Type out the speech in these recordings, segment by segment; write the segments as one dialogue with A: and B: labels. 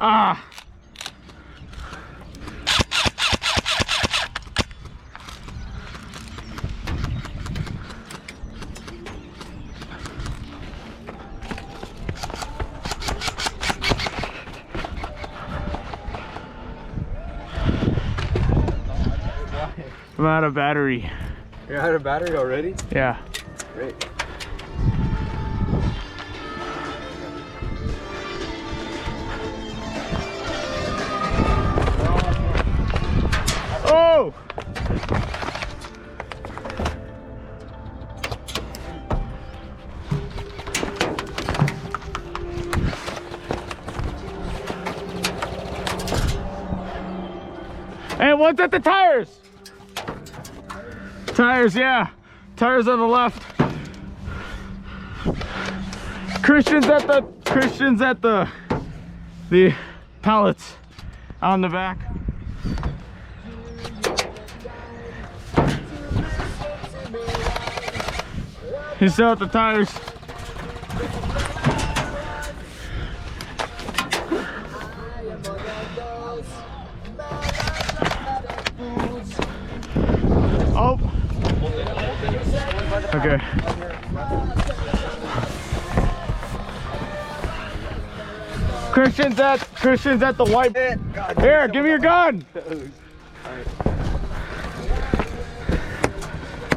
A: Ah! I'm out of battery.
B: You're out of battery already?
A: Yeah.
B: Great.
A: Oh! And what's at the tires? Tires, yeah. Tires on the left. Christian's at the pallets on the back. He's still at the tires. Oh. Okay. Christian's at the white. Here, give me your gun.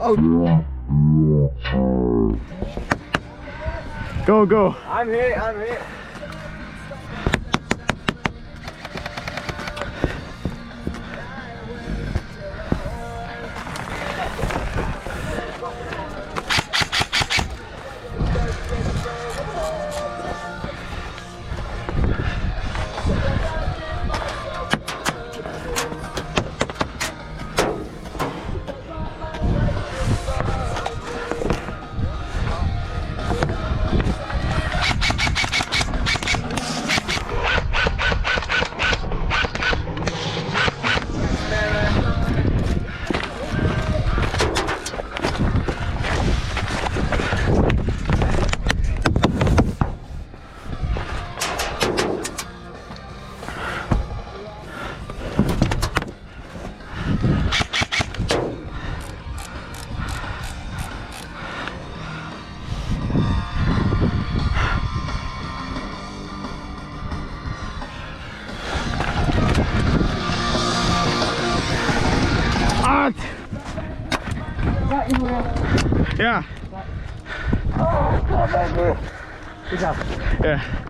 B: Oh.
A: Go.
B: I'm hit.
A: Yeah.
B: Oh, baby. Good job.
A: Yeah.